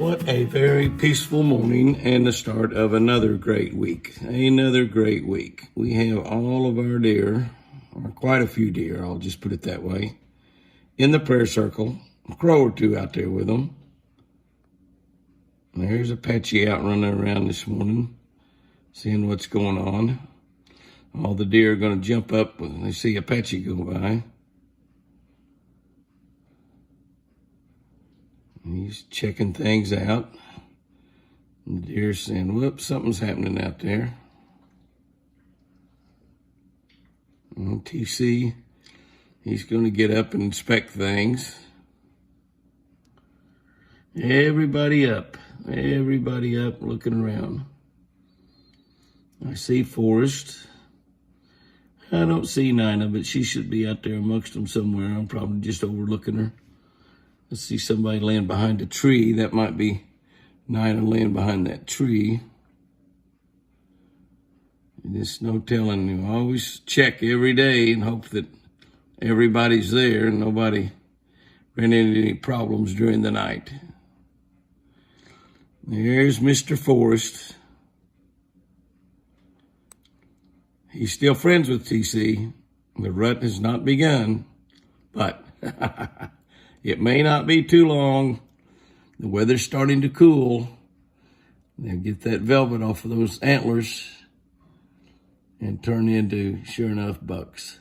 What a very peaceful morning and the start of another great week. Another great week. We have all of our deer, or quite a few deer, I'll just put it that way, in the prayer circle. A crow or two out there with them. There's Apache out running around this morning, seeing what's going on. All the deer are going to jump up when they see Apache go by. He's checking things out. And the deer's saying, whoops, something's happening out there. And TC, he's going to get up and inspect things. Everybody up looking around. I see Forrest. I don't see Nina, but she should be out there amongst them somewhere. I'm probably just overlooking her. I see somebody laying behind a tree. That might be Nina laying behind that tree. There's no telling. You always check every day and hope that everybody's there and nobody ran into any problems during the night. There's Mr. Forrest. He's still friends with TC. The rut has not begun, but it may not be too long. The weather's starting to cool. They'll get that velvet off of those antlers and turn into, sure enough, bucks.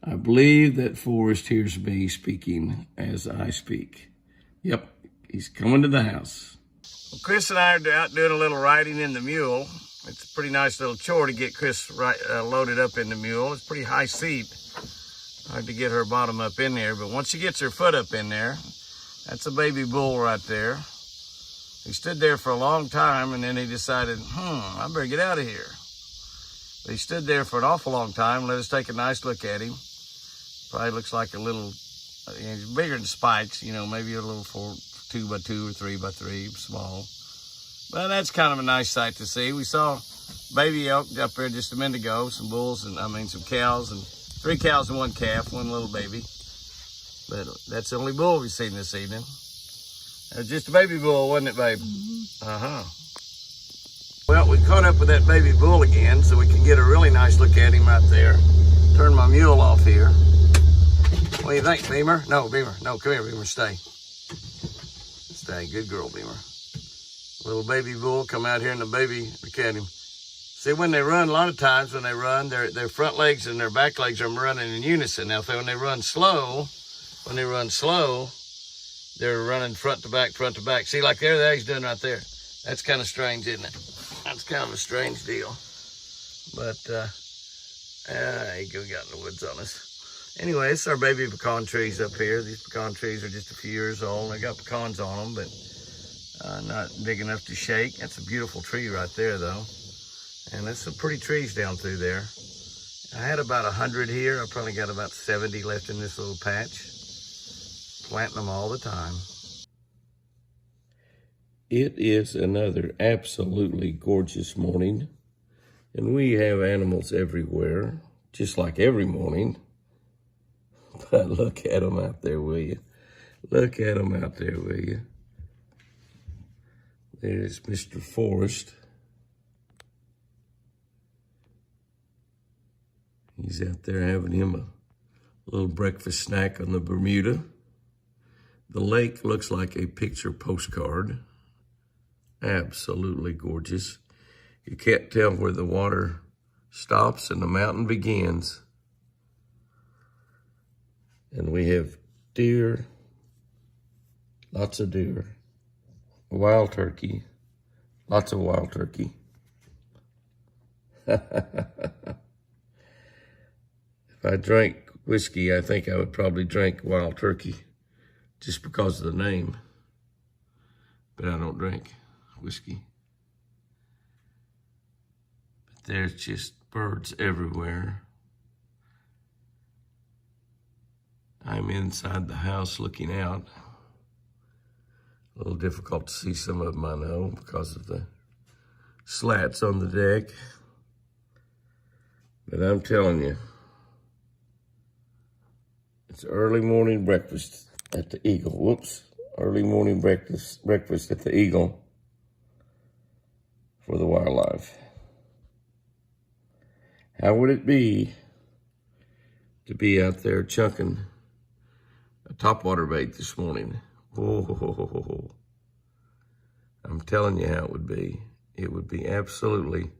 I believe that Forrest hears me speaking as I speak. Yep, he's coming to the house. Well, Chris and I are out doing a little riding in the mule. It's a pretty nice little chore to get Chris loaded up in the mule. It's a pretty high seat. Hard to get her bottom up in there, but once she gets her foot up in there, that's a baby bull right there. He stood there for a long time, and then he decided, I better get out of here. But he stood there for an awful long time. Let us take a nice look at him. Probably looks like a little, he's bigger than Spikes, maybe a little 2x2 or 3x3, small. But that's kind of a nice sight to see. We saw baby elk up there just a minute ago, some bulls and some cows, and 3 cows and 1 calf, 1 little baby. But that's the only bull we've seen this evening. It was just a baby bull, wasn't it, babe? Well, we caught up with that baby bull again, so we can get a really nice look at him right there. Turn my mule off here. What do you think, Beamer? No, Beamer. No, come here, Beamer. Stay. Stay. Good girl, Beamer. Little baby bull come out here and the baby, look at him. See, when they run, a lot of times when they run, their front legs and their back legs are running in unison. Now, when they run slow, they're running front to back, front to back. See, like there he's doing right there. That's kind of strange, isn't it? That's kind of a strange deal. But, he got in the woods on us. Anyway, it's our baby pecan trees up here. These pecan trees are just a few years old. They got pecans on them, but not big enough to shake. That's a beautiful tree right there, though. And there's some pretty trees down through there. I had about 100 here. I probably got about 70 left in this little patch. Planting them all the time. It is another absolutely gorgeous morning. And we have animals everywhere, just like every morning. But look at them out there, will you? Look at them out there, will you? There's Mr. Forrest. He's out there having him a little breakfast snack on the Bermuda. The lake looks like a picture postcard. Absolutely gorgeous. You can't tell where the water stops and the mountain begins. And we have deer, lots of deer, wild turkey, lots of wild turkey. If I drank whiskey, I think I would probably drink wild turkey just because of the name. But I don't drink whiskey. But there's just birds everywhere. I'm inside the house looking out. A little difficult to see some of them, I know, because of the slats on the deck. But I'm telling you, it's early morning breakfast at the Eagle. Whoops, early morning breakfast at the Eagle for the wildlife. How would it be to be out there chucking a topwater bait this morning? Oh, I'm telling you how it would be. It would be absolutely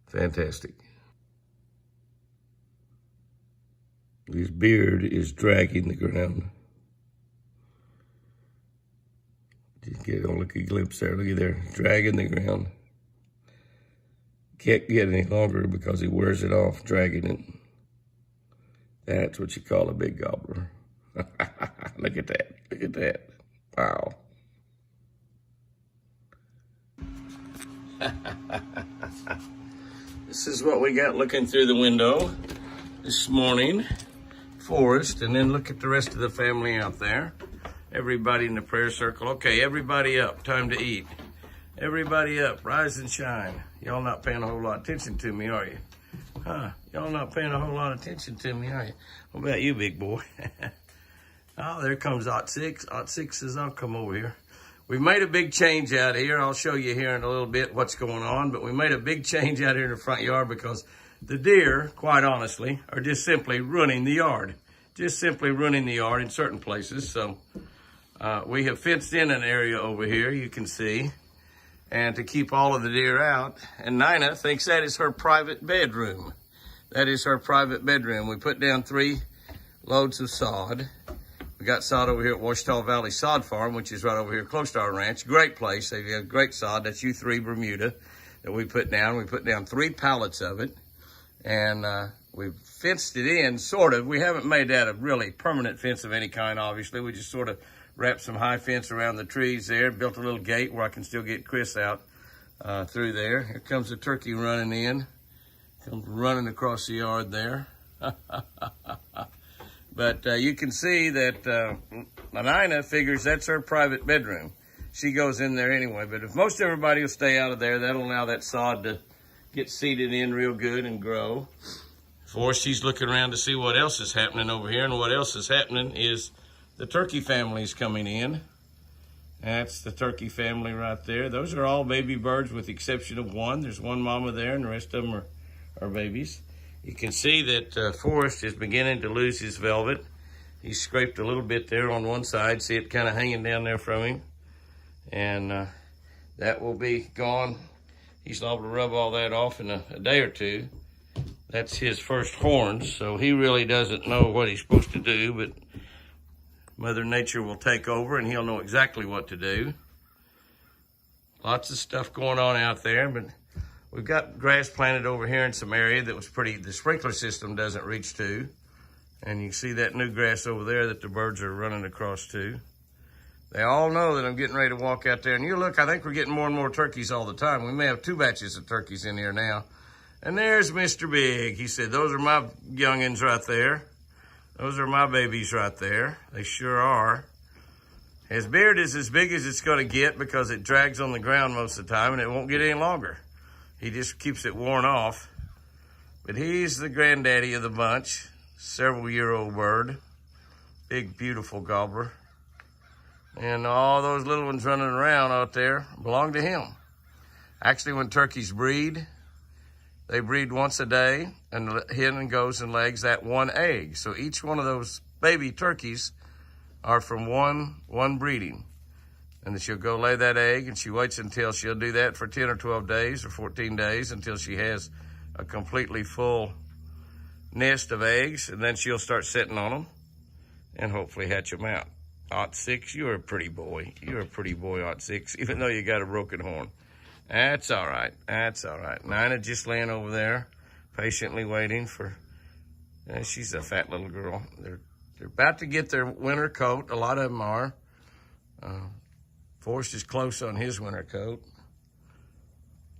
fantastic. His beard is dragging the ground. Just get a look at a glimpse there. Look at there, dragging the ground. Can't get any longer because he wears it off, dragging it. That's what you call a big gobbler. Look at that. Look at that. Wow. This is what we got looking through the window this morning. Forest, and then look at the rest of the family out there. Everybody in the prayer circle. Okay, everybody up. Time to eat. Everybody up. Rise and shine. Y'all not paying a whole lot of attention to me, are you? Huh? Y'all not paying a whole lot of attention to me, are you? What about you, big boy? Oh, there comes Ot 6. Ot 6 says, I'll come over here. We made a big change out here. I'll show you here in a little bit what's going on, but we made a big change out here in the front yard because the deer, quite honestly, are just simply running the yard. Just simply running the yard in certain places. So we have fenced in an area over here, you can see, and to keep all of the deer out. And Nina thinks that is her private bedroom. That is her private bedroom. We put down 3 loads of sod. We got sod over here at Washita Valley Sod Farm, which is right over here close to our ranch. Great place. They've got great sod. That's U3 Bermuda that we put down. We put down 3 pallets of it. And we've fenced it in, sort of. We haven't made that a really permanent fence of any kind, obviously. We just sort of wrapped some high fence around the trees there, built a little gate where I can still get Chris out through there. Here comes the turkey running in. Comes running across the yard there. But you can see that Nina figures that's her private bedroom. She goes in there anyway. But if most everybody will stay out of there, that'll allow that sod to get seeded in real good and grow. She's looking around to see what else is happening over here, and what else is happening is the turkey family's coming in. That's the turkey family right there. Those are all baby birds with the exception of one. There's one mama there, and the rest of them are babies. You can see that Forrest is beginning to lose his velvet. He scraped a little bit there on one side. See it kind of hanging down there from him. And that will be gone. He's liable to rub all that off in a day or two. That's his first horns, so he really doesn't know what he's supposed to do, but Mother Nature will take over and he'll know exactly what to do. Lots of stuff going on out there, but we've got grass planted over here in some area that was the sprinkler system doesn't reach to. And you can see that new grass over there that the birds are running across to. They all know that I'm getting ready to walk out there. And you look, I think we're getting more and more turkeys all the time. We may have 2 batches of turkeys in here now. And there's Mr. Big. He said, those are my youngins right there. Those are my babies right there. They sure are. His beard is as big as it's going to get because it drags on the ground most of the time and it won't get any longer. He just keeps it worn off. But he's the granddaddy of the bunch. Several-year-old bird. Big, beautiful gobbler. And all those little ones running around out there belong to him. Actually, when turkeys breed, they breed once a day, and the hen goes and lays that 1 egg. So each one of those baby turkeys are from one breeding. And then she'll go lay that egg, and she waits until she'll do that for 10 or 12 days or 14 days until she has a completely full nest of eggs, and then she'll start sitting on them and hopefully hatch them out. Ot 6, you're a pretty boy. You're a pretty boy, Ot 6, even though you got a broken horn. That's all right. That's all right. Nina just laying over there, patiently waiting for, she's a fat little girl. They're about to get their winter coat. A lot of them are. Forrest is close on his winter coat.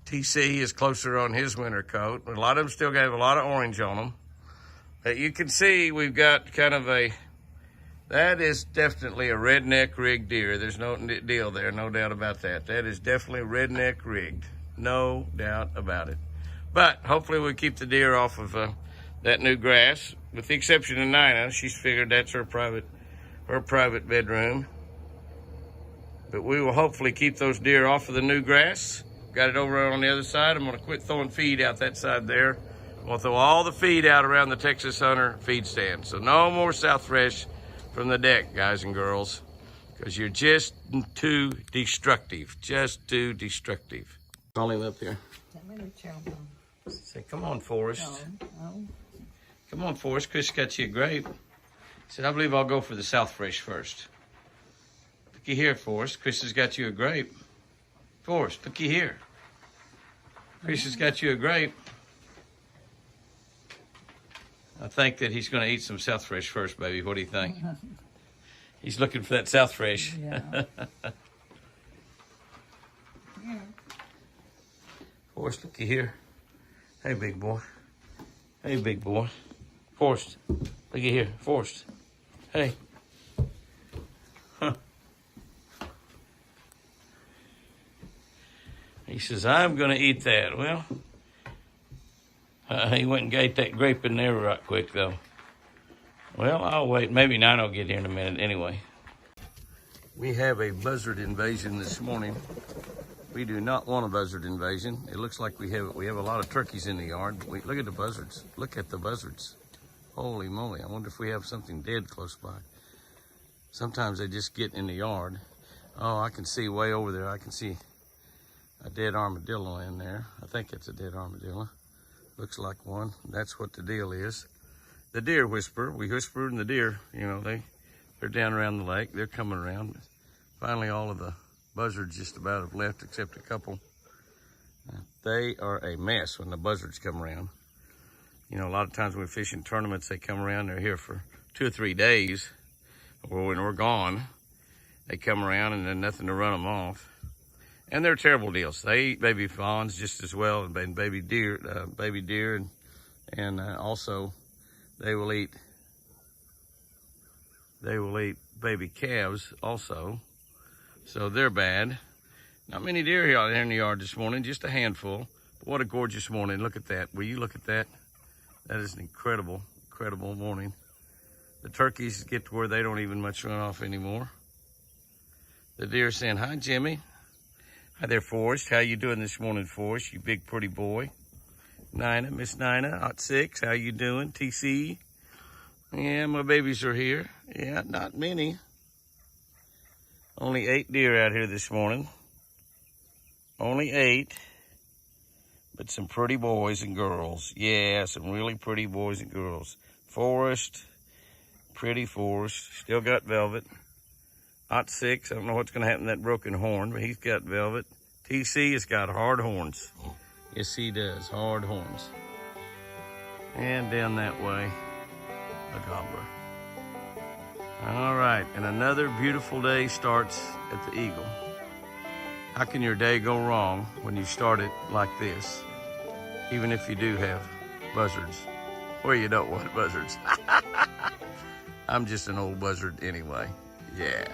TC is closer on his winter coat. A lot of them still have a lot of orange on them. But you can see we've got kind of that is definitely a redneck rigged deer. There's no deal there, no doubt about that. That is definitely redneck rigged, no doubt about it. But hopefully we'll keep the deer off of that new grass, with the exception of Nina. She's figured that's her private bedroom. But we will hopefully keep those deer off of the new grass. Got it over on the other side. I'm gonna quit throwing feed out that side there. I'm gonna throw all the feed out around the Texas Hunter feed stand. So no more South Fresh from the deck, guys and girls, because you're just too destructive, just too destructive. Call him up here. Say, come on, Forrest. No. Come on, Forrest. Chris got you a grape. He said, I believe I'll go for the South Fresh first. Looky here, Forrest. Chris has got you a grape. Forrest, looky here. Chris has got you a grape. I think that he's going to eat some South Fresh first, baby. What do you think? He's looking for that South Fresh. Yeah. Forrest, looky here. Hey, big boy. Hey, big boy. Forrest, looky here. Forrest. Hey. Huh. He says, I'm going to eat that. Well, he went and ate that grape in there right quick, though. Well, I'll wait. Maybe Nine will get here in a minute anyway. We have a buzzard invasion this morning. We do not want a buzzard invasion. It looks like we have a lot of turkeys in the yard. Look at the buzzards. Look at the buzzards. Holy moly. I wonder if we have something dead close by. Sometimes they just get in the yard. Oh, I can see way over there. I can see a dead armadillo in there. I think it's a dead armadillo. Looks like one. That's what the deal is. The deer whisper. We whispered and the deer, you know, they're down around the lake. They're coming around. Finally, all of the buzzards just about have left except a couple. They are a mess when the buzzards come around. You know, a lot of times when we fish in tournaments, they come around, they're here for 2 or 3 days. Or when we're gone, they come around and there's nothing to run them off. And they're terrible deals. They eat baby fawns just as well, and baby deer, and also they will eat baby calves also. So they're bad. Not many deer here out here in the yard this morning, just a handful. But what a gorgeous morning. Look at that. Will you look at that? That is an incredible, incredible morning. The turkeys get to where they don't even much run off anymore. The deer saying, hi, Jimmy. Hi there, Forrest. How you doing this morning, Forrest? You big, pretty boy. Nina, Miss Nina, Hot 6. How you doing? TC. Yeah, my babies are here. Yeah, not many. Only 8 deer out here this morning. Only 8. But some pretty boys and girls. Yeah, some really pretty boys and girls. Forrest. Pretty Forrest. Still got Velvet. Hot 6. I don't know what's going to happen to that broken horn, but he's got Velvet. TC has got hard horns. Yes, he does. Hard horns. And down that way, a gobbler. All right, and another beautiful day starts at the Eagle. How can your day go wrong when you start it like this? Even if you do have buzzards, or you don't want buzzards. I'm just an old buzzard anyway. Yeah.